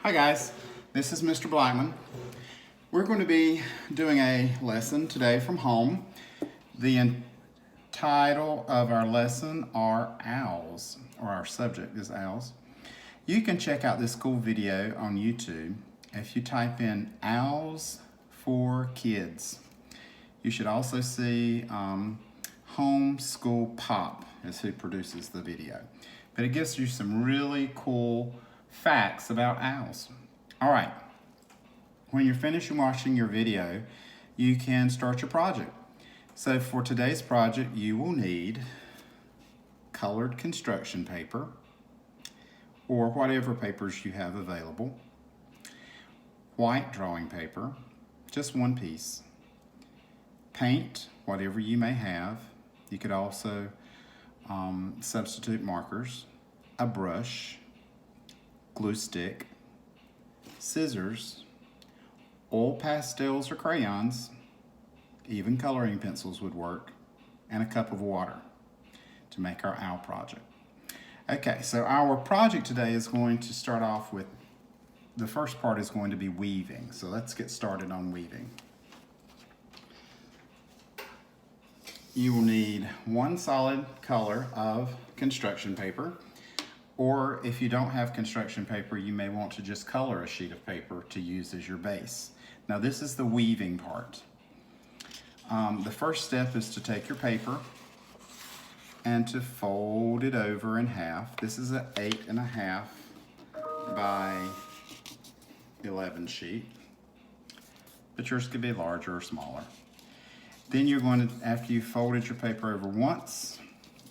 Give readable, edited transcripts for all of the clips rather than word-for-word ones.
Hi guys, this is Mr. Blackman. We're going to be doing a lesson today from home. The title of our lesson are owls, or our subject is owls. You can check out this cool video on YouTube if you type in owls for kids. You should also see Homeschool Pop is who produces the video. But it gives you some really cool facts about owls. All right, when you're finished watching your video, you can start your project. So for today's project, you will need colored construction paper or whatever papers you have available, white drawing paper, just one piece, paint, whatever you may have. You could also substitute markers, a brush, glue stick, scissors, oil pastels or crayons, even coloring pencils would work, and a cup of water to make our owl project. Okay, so our project today is going to start off with, the first part is going to be weaving. So let's get started on weaving. You will need one solid color of construction paper. Or if you don't have construction paper, you may want to just color a sheet of paper to use as your base. Now this is the weaving part. The first step is to take your paper and to fold it over in half. This is an 8.5 by 11 sheet, but yours could be larger or smaller. Then you're going to, after you've folded your paper over once,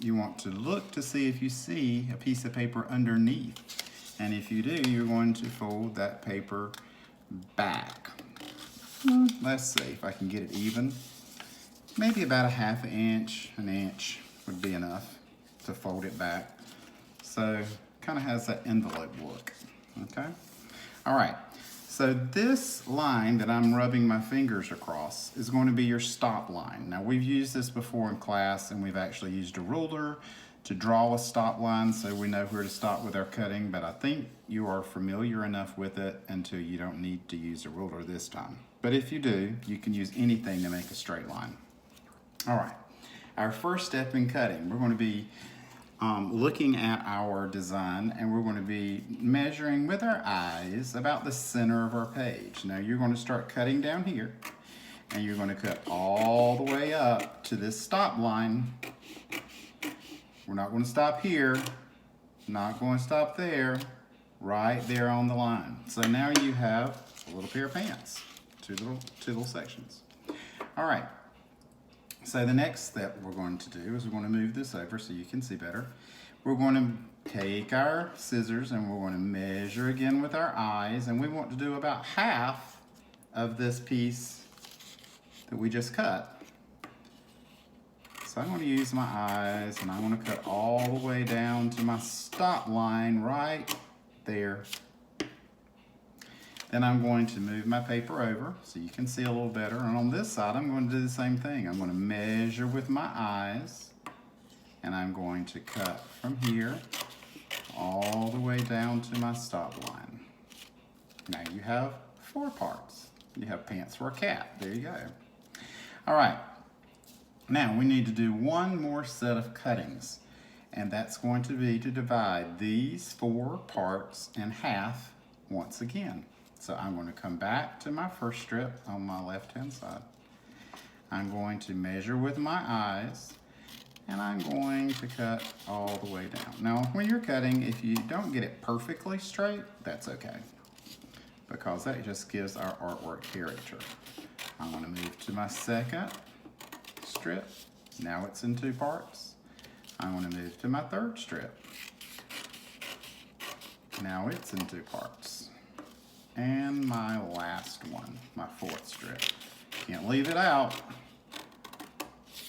you want to look to see if you see a piece of paper underneath. And if you do, you're going to fold that paper back. Let's see if I can get it even. Maybe about a half an inch would be enough to fold it back. So kind of has that envelope look, okay? All right, so this line that I'm rubbing my fingers across is going to be your stop line. Now we've used this before in class, and we've actually used a ruler to draw a stop line so we know where to stop with our cutting, but I think you are familiar enough with it until you don't need to use a ruler this time. But if you do, you can use anything to make a straight line. All right, our first step in cutting, we're going to be looking at our design, and we're going to be measuring with our eyes about the center of our page. Now you're going to start cutting down here, and you're going to cut all the way up to this stop line. We're not going to stop here, not going to stop there, right there on the line. So now you have a little pair of pants, two little sections. All right. So the next step we're going to do is we're going to move this over so you can see better. We're going to take our scissors and we're going to measure again with our eyes, and we want to do about half of this piece that we just cut. So I'm going to use my eyes and I'm going to cut all the way down to my stop line right there. Then I'm going to move my paper over so you can see a little better. And on this side, I'm going to do the same thing. I'm going to measure with my eyes, and I'm going to cut from here all the way down to my stop line. Now you have 4 parts. You have pants for a cat. There you go. All right. Now we need to do one more set of cuttings, and that's going to be to divide these 4 parts in half once again. So I'm going to come back to my first strip on my left-hand side. I'm going to measure with my eyes, and I'm going to cut all the way down. Now, when you're cutting, if you don't get it perfectly straight, that's okay, because that just gives our artwork character. I'm going to move to my second strip. Now it's in 2 parts. I'm going to move to my third strip. Now it's in 2 parts. And my last one, my 4th strip. Can't leave it out.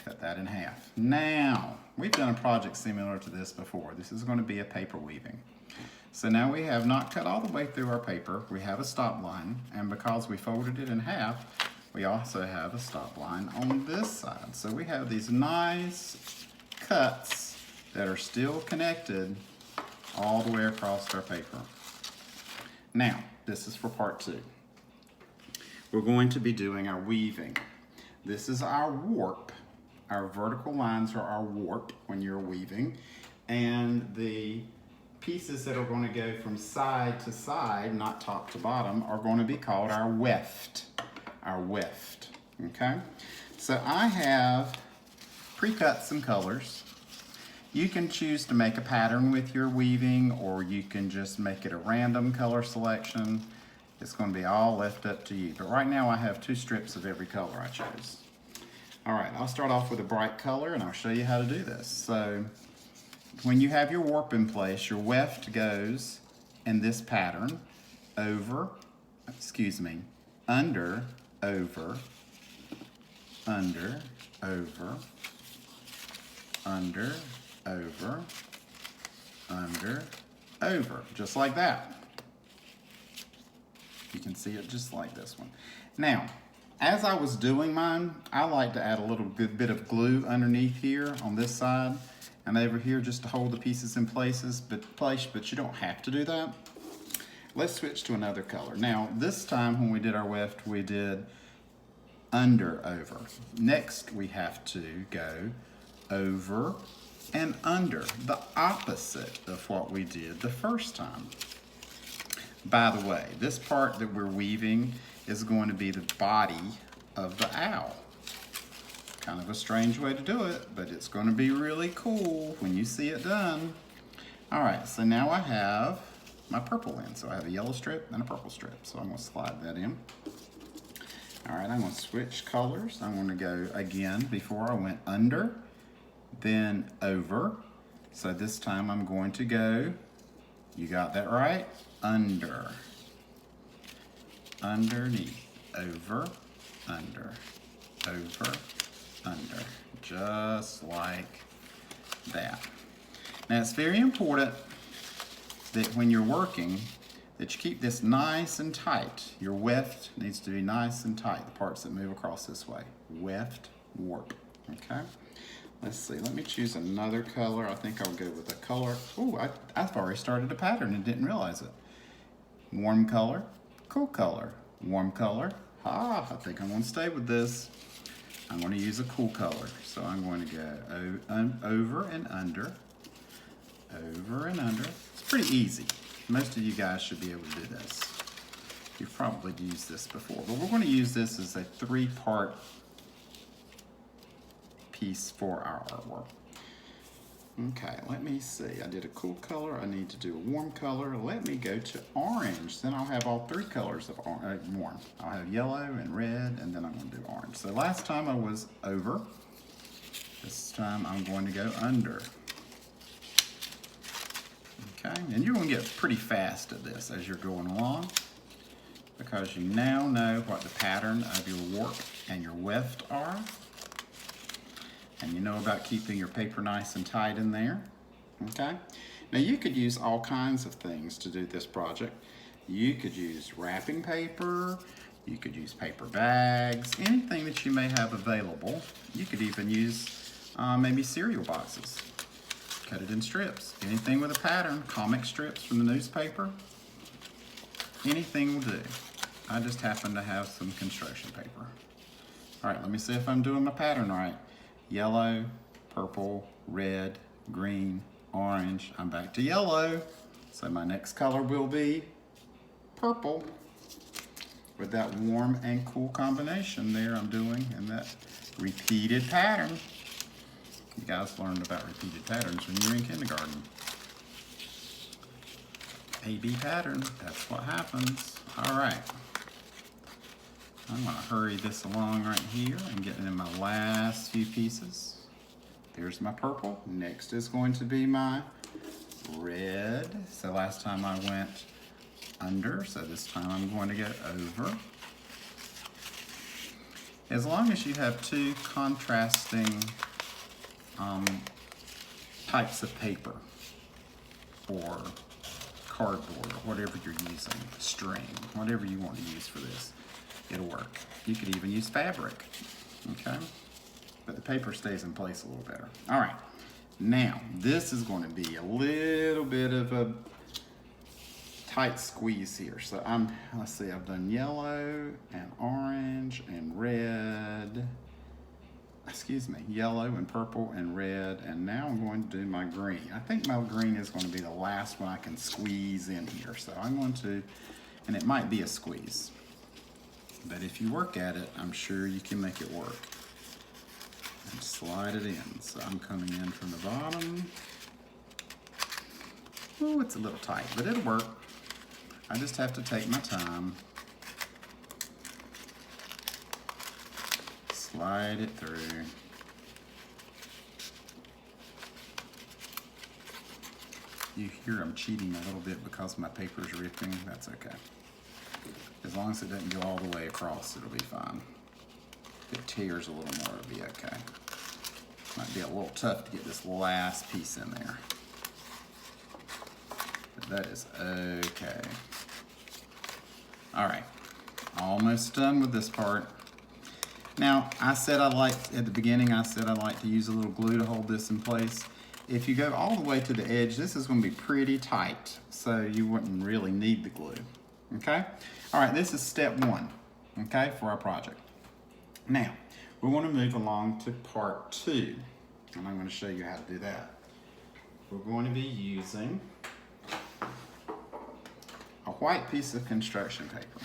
Cut that in half. Now, we've done a project similar to this before. This is going to be a paper weaving. So now we have not cut all the way through our paper. We have a stop line, and because we folded it in half, we also have a stop line on this side. So we have these nice cuts that are still connected all the way across our paper. Now, this is for part 2. We're going to be doing our weaving. This is our warp. Our vertical lines are our warp when you're weaving, and the pieces that are going to go from side to side, not top to bottom, are going to be called our weft. Our weft, okay? So I have pre-cut some colors. You can choose to make a pattern with your weaving, or you can just make it a random color selection. It's going to be all left up to you. But right now I have 2 strips of every color I chose. All right, I'll start off with a bright color and I'll show you how to do this. So when you have your warp in place, your weft goes in this pattern: over, under, over, under, over, under, over, under, over, just like that. You can see it just like this one. Now, as I was doing mine, I like to add a little good bit of glue underneath here on this side and over here just to hold the pieces in place, but you don't have to do that. Let's switch to another color. Now, this time when we did our weft, we did under, over. Next, we have to go over and under, the opposite of what we did the first time. By the way, this part that we're weaving is going to be the body of the owl. Kind of a strange way to do it, but it's going to be really cool when you see it done. All right, so now I have my purple in. So I have a yellow strip and a purple strip. So I'm going to slide that in. All right, I'm going to switch colors. I'm going to go again. Before I went under, then over. So this time I'm going to go, you got that right? Under, underneath, over, under, over, under, just like that. Now it's very important that when you're working, that you keep this nice and tight. Your weft needs to be nice and tight, the parts that move across this way. Weft, warp, okay? Let's see, let me choose another color. I think I'll go with a color. Oh, I've already started a pattern and didn't realize it. Warm color, cool color, warm color. I think I'm going to stay with this. I'm going to use a cool color. So I'm going to go over and under, over and under. It's pretty easy. Most of you guys should be able to do this. You've probably used this before, but we're going to use this as a 3-part piece for our artwork. Okay, let me see. I did a cool color. I need to do a warm color. Let me go to orange. Then I'll have all 3 colors of warm. I'll have yellow and red, and then I'm going to do orange. So last time I was over. This time I'm going to go under. Okay, and you're going to get pretty fast at this as you're going along, because you now know what the pattern of your warp and your weft are. And you know about keeping your paper nice and tight in there, okay? Now you could use all kinds of things to do this project. You could use wrapping paper, you could use paper bags, anything that you may have available. You could even use maybe cereal boxes. Cut it in strips. Anything with a pattern, comic strips from the newspaper, anything will do. I just happen to have some construction paper. All right, let me see if I'm doing my pattern right. Yellow, purple, red, green, orange. I'm back to yellow. So my next color will be purple with that warm and cool combination there I'm doing in that repeated pattern. You guys learned about repeated patterns when you were in kindergarten. AB pattern, that's what happens. All right. I'm going to hurry this along right here and get in my last few pieces. There's my purple. Next is going to be my red. So last time I went under, so this time I'm going to go over. As long as you have 2 contrasting types of paper or cardboard or whatever you're using, string, whatever you want to use for this, it'll work. You could even use fabric, okay? But the paper stays in place a little better. All right, now this is going to be a little bit of a tight squeeze here. So let's see, I've done yellow and orange and red. Excuse me, yellow and purple and red, and now I'm going to do my green. I think my green is going to be the last one I can squeeze in here. So I'm going to, and it might be a squeeze, but if you work at it, I'm sure you can make it work. And slide it in. So I'm coming in from the bottom. Oh, it's a little tight, but it'll work. I just have to take my time. Slide it through. You hear I'm cheating a little bit because my paper's ripping. That's okay. As long as it doesn't go all the way across, it'll be fine. If it tears a little more, it'll be okay. Might be a little tough to get this last piece in there. But that is okay. All right, almost done with this part. Now, I said at the beginning, I said I like to use a little glue to hold this in place. If you go all the way to the edge, this is going to be pretty tight, so you wouldn't really need the glue, okay? All right, this is step one, okay, for our project. Now, we want to move along to part two, and I'm going to show you how to do that. We're going to be using a white piece of construction paper,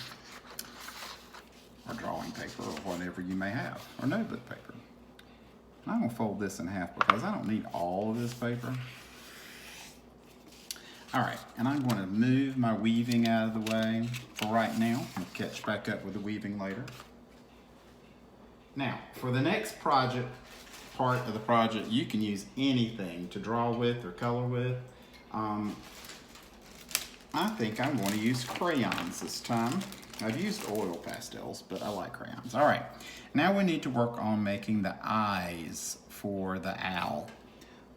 or drawing paper, or whatever you may have, or notebook paper. And I'm going to fold this in half because I don't need all of this paper. All right, and I'm going to move my weaving out of the way for right now. I'll catch back up with the weaving later. Now, for the next part of the project, you can use anything to draw with or color with. I think I'm going to use crayons this time. I've used oil pastels, but I like crayons. All right, now we need to work on making the eyes for the owl,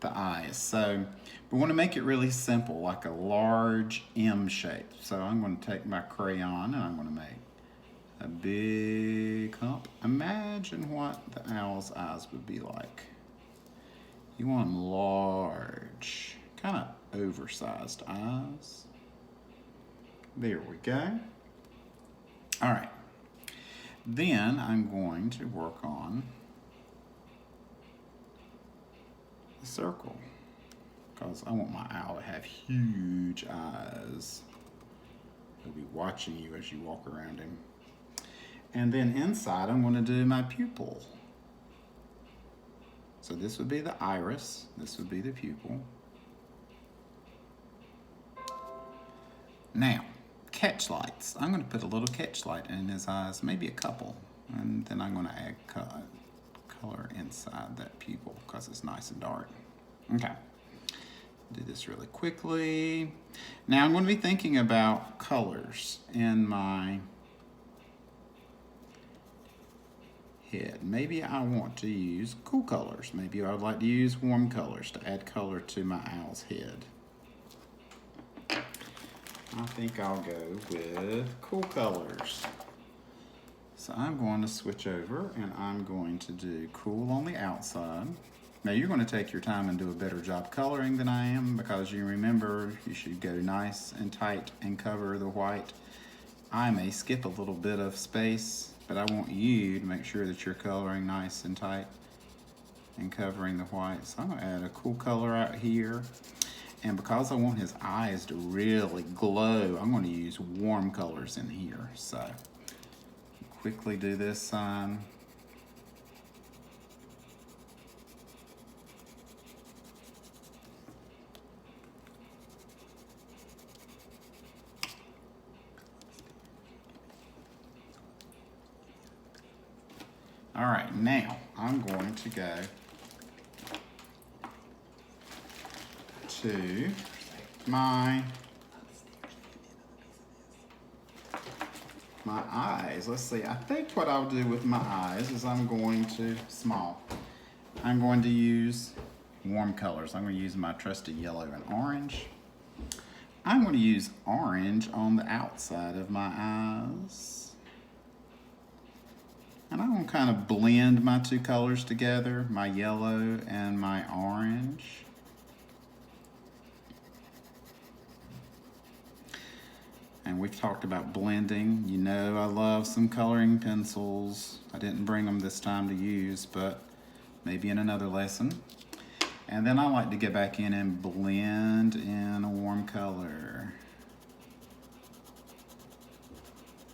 the eyes. So we want to make it really simple, like a large M shape. So I'm going to take my crayon and I'm going to make a big hump. Imagine what the owl's eyes would be like. You want them large, kind of oversized eyes. There we go. All right, then I'm going to work on the circle because I want my owl to have huge eyes. He'll be watching you as you walk around him. And then inside I'm going to do my pupil. So this would be the iris, this would be the pupil. Now, catch lights. I'm going to put a little catch light in his eyes, maybe a couple, and then I'm going to add color inside that pupil because it's nice and dark. Okay, do this really quickly. Now I'm going to be thinking about colors in my head. Maybe I want to use cool colors. Maybe I would like to use warm colors to add color to my owl's head. I think I'll go with cool colors. So I'm going to switch over and I'm going to do cool on the outside. Now you're going to take your time and do a better job coloring than I am because you remember you should go nice and tight and cover the white. I may skip a little bit of space, but I want you to make sure that you're coloring nice and tight and covering the white. So I'm going to add a cool color out here. And because I want his eyes to really glow, I'm going to use warm colors in here. So quickly do this sign. All right, now I'm going to go to my eyes. Let's see, I think what I'll do with my eyes is I'm going to use warm colors. I'm going to use my trusty yellow and orange. I'm going to use orange on the outside of my eyes. And I'm going to kind of blend my two colors together, my yellow and my orange. And we've talked about blending. You know I love some coloring pencils. I didn't bring them this time to use, but maybe in another lesson. And then I like to get back in and blend in a warm color.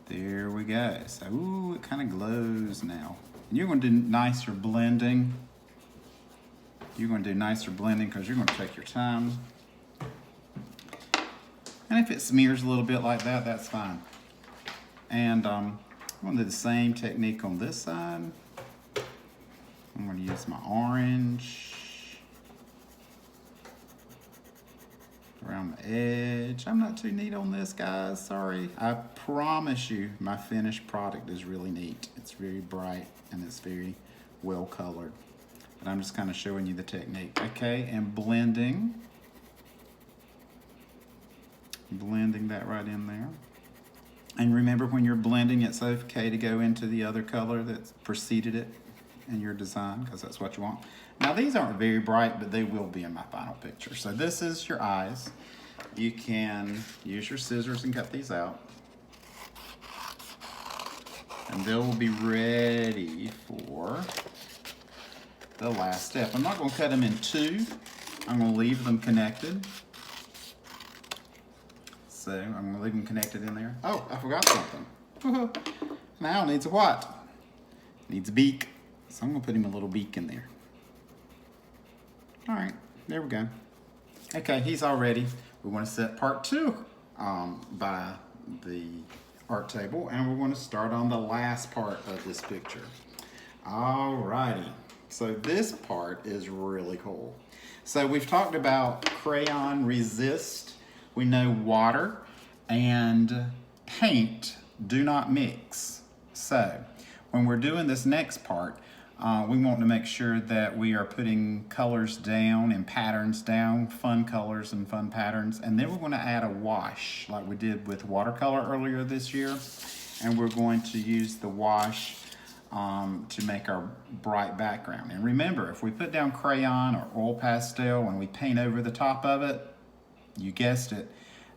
There we go. So, ooh, it kind of glows now. And you're going to do nicer blending. You're going to do nicer blending because you're going to take your time. And if it smears a little bit like that, that's fine. And I'm going to do the same technique on this side. I'm going to use my orange around the edge. I'm not too neat on this, guys. Sorry. I promise you my finished product is really neat. It's very bright and it's very well colored. But I'm just kind of showing you the technique. Okay, and blending. Blending that right in there. And remember, when you're blending, it's okay to go into the other color that preceded it in your design, because that's what you want. Now these aren't very bright, but they will be in my final picture. So this is your eyes. You can use your scissors and cut these out. And they'll be ready for the last step. I'm not going to cut them in two. I'm going to leave them connected. So I'm going to leave them connected in there. Oh, I forgot something. Now it needs a what? It needs a beak. So I'm going to put him a little beak in there. All right, there we go. Okay, he's all ready. We want to set part 2 by the art table, and we're going to start on the last part of this picture. All righty. So this part is really cool. So we've talked about crayon resist. We know water and paint do not mix. So when we're doing this next part, we want to make sure that we are putting colors down and patterns down, fun colors and fun patterns. And then we're going to add a wash like we did with watercolor earlier this year. And we're going to use the wash to make our bright background. And remember, if we put down crayon or oil pastel and we paint over the top of it, you guessed it,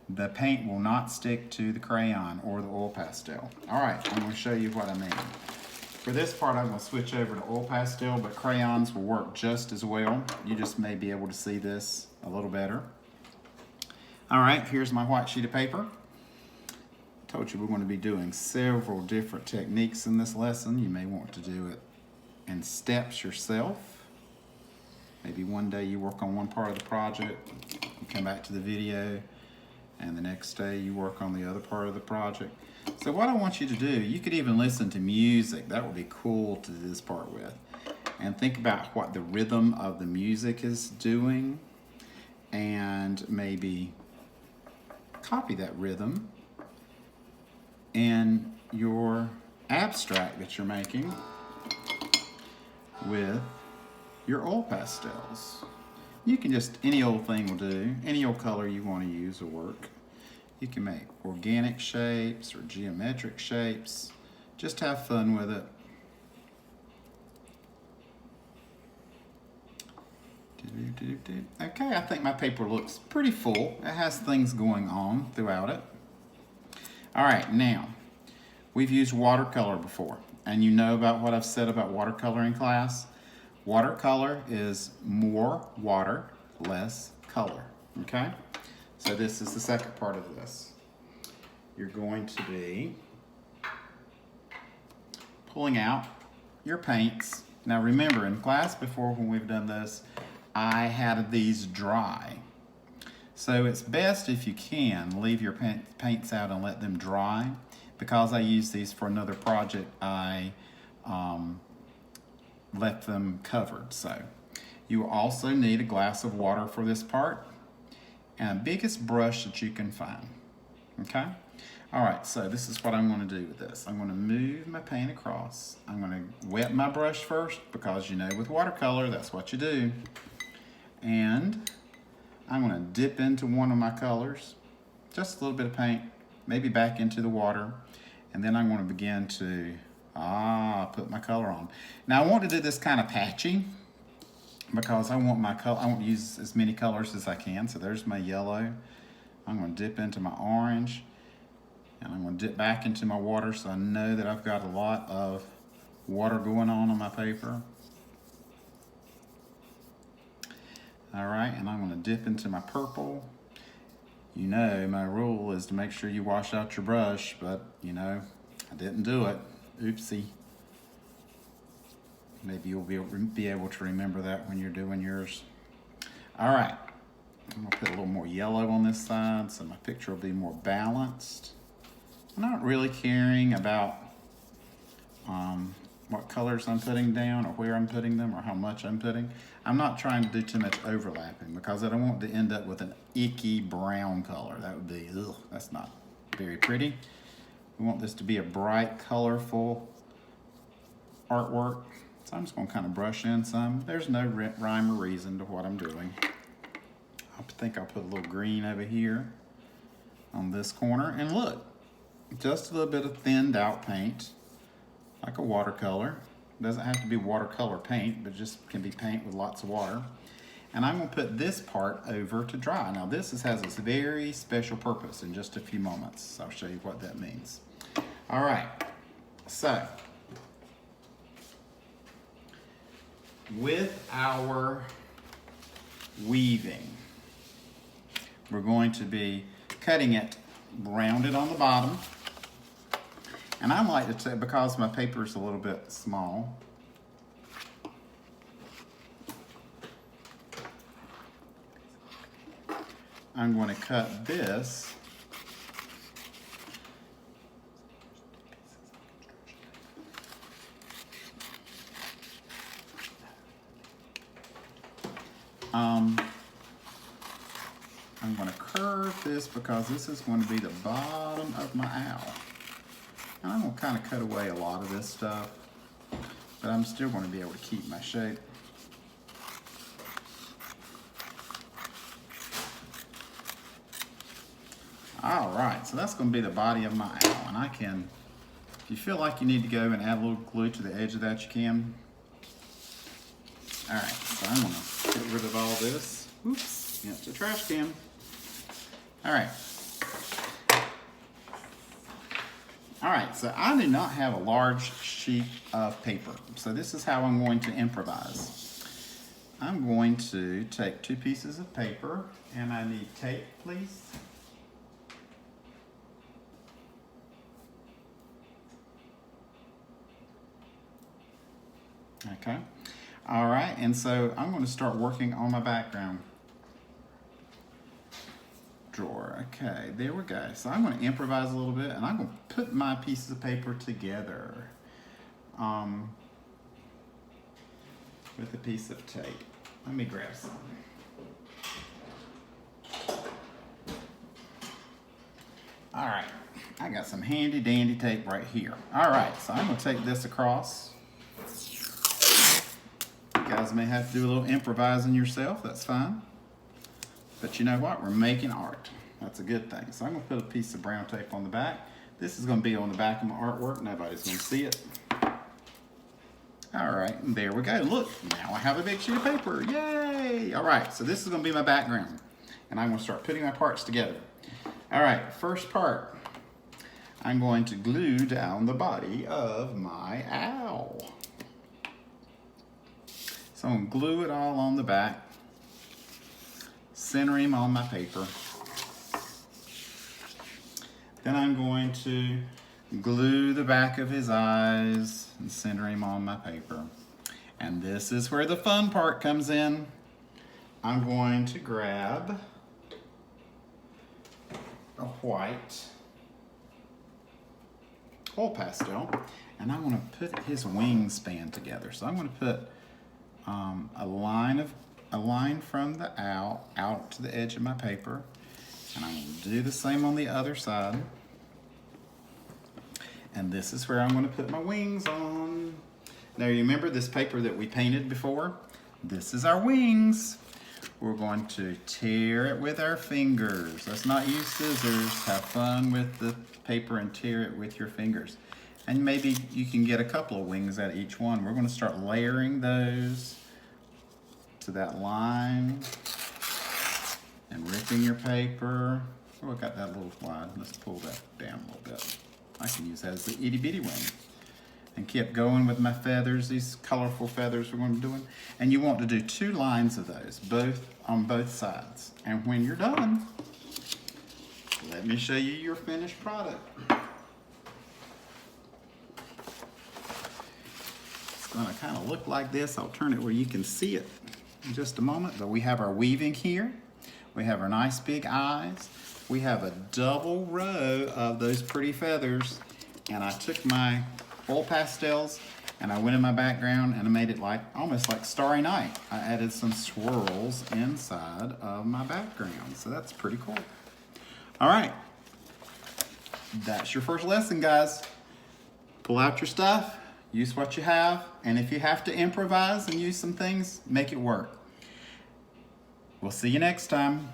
the paint will not stick to the crayon or the oil pastel. All right, I'm going to show you what I mean. For this part, I'm going to switch over to oil pastel, but crayons will work just as well. You just may be able to see this a little better. All right, here's my white sheet of paper. Told you we're going to be doing several different techniques in this lesson. You may want to do it in steps yourself. Maybe one day you work on one part of the project, you come back to the video, and the next day you work on the other part of the project. So what I want you to do, you could even listen to music. That would be cool to do this part with. And think about what the rhythm of the music is doing, and maybe copy that rhythm in your abstract that you're making with your oil pastels. You can just, any old thing will do. Any old color you want to use will work. You can make organic shapes or geometric shapes. Just have fun with it. Okay, I think my paper looks pretty full. It has things going on throughout it. All right, now, we've used watercolor before, and you know about what I've said about watercolor in class. Watercolor is more water, less color, okay? So this is the second part of this. You're going to be pulling out your paints. Now remember, in class before when we've done this, I had these dry. So it's best if you can leave your paints out and let them dry. Because I use these for another project, I left them covered. So you also need a glass of water for this part and biggest brush that you can find. Okay? All right, so this is what I'm going to do with this. I'm going to move my paint across. I'm going to wet my brush first because you know with watercolor that's what you do. And I'm going to dip into one of my colors, just a little bit of paint, maybe back into the water, and then I'm going to begin to put my color on. Now I want to do this kind of patchy because I want my color, I want to use as many colors as I can. So there's my yellow. I'm going to dip into my orange, And I'm going to dip back into my water so I know that I've got a lot of water going on my paper. All right, and I'm going to dip into my purple. You know, my rule is to make sure you wash out your brush, but you know, I didn't do it. Oopsie. Maybe you'll be able to remember that when you're doing yours. All right, I'm gonna put a little more yellow on this side so my picture will be more balanced. I'm not really caring about what colors I'm putting down or where I'm putting them or how much I'm putting. I'm not trying to do too much overlapping because I don't want to end up with an icky brown color. That would be, ugh, that's not very pretty. We want this to be a bright, colorful artwork. So I'm just gonna kind of brush in some. There's no rhyme or reason to what I'm doing. I think I'll put a little green over here on this corner. And look, just a little bit of thinned out paint, like a watercolor. Doesn't have to be watercolor paint, but just can be paint with lots of water. And I'm gonna put this part over to dry. Now this has a very special purpose in just a few moments. I'll show you what that means. All right, so with our weaving, we're going to be cutting it rounded on the bottom. And I like to take, because my paper is a little bit small, I'm going to cut this I'm going to curve this because this is going to be the bottom of my owl. And I'm going to kind of cut away a lot of this stuff, but I'm still going to be able to keep my shape. All right, so that's going to be the body of my owl. And I can, if you feel like you need to go and add a little glue to the edge of that, you can. All right, so I'm going to get rid of all this. Oops, against the trash can. All right. All right, so I do not have a large sheet of paper. So this is how I'm going to improvise. I'm going to take 2 pieces of paper, and I need tape, please. Okay. All right, and so I'm going to start working on my background drawer. Okay, there we go. So I'm going to improvise a little bit, and I'm going to put my pieces of paper together with a piece of tape. Let me grab some. All right, I got some handy dandy tape right here. All right, so I'm going to take this across. You guys may have to do a little improvising yourself, that's fine. But you know what? We're making art. That's a good thing. So I'm going to put a piece of brown tape on the back. This is going to be on the back of my artwork. Nobody's going to see it. All right, and there we go. Look, now I have a big sheet of paper. Yay! All right, so this is going to be my background. And I'm going to start putting my parts together. All right, first part. I'm going to glue down the body of my owl. So I'm going to glue it all on the back. Center him on my paper. Then I'm going to glue the back of his eyes and center him on my paper. And this is where the fun part comes in. I'm going to grab a white oil pastel, and I'm going to put his wingspan together. So I'm going to put a line from the owl out to the edge of my paper, and I'm going to do the same on the other side. And this is where I'm going to put my wings on. Now you remember this paper that we painted before? This is our wings. We're going to tear it with our fingers. Let's not use scissors. Have fun with the paper and tear it with your fingers. And maybe you can get a couple of wings out of each one. We're going to start layering those to that line and ripping your paper Oh, I got that a little wide. Let's pull that down a little bit. I can use that as the itty bitty wing. And kept going with my feathers, these colorful feathers we're going to be doing. And you want to do 2 lines of those, both on both sides. And when you're done, let me show you your finished product. It's going to kind of look like this. I'll turn it where you can see it in just a moment. But we have our weaving here. We have our nice big eyes. We have a double row of those pretty feathers. And I took my oil pastels and I went in my background and I made it like almost like Starry Night. I added some swirls inside of my background. So that's pretty cool. All right. That's your first lesson, guys. Pull out your stuff, use what you have, and if you have to improvise and use some things, make it work. We'll see you next time.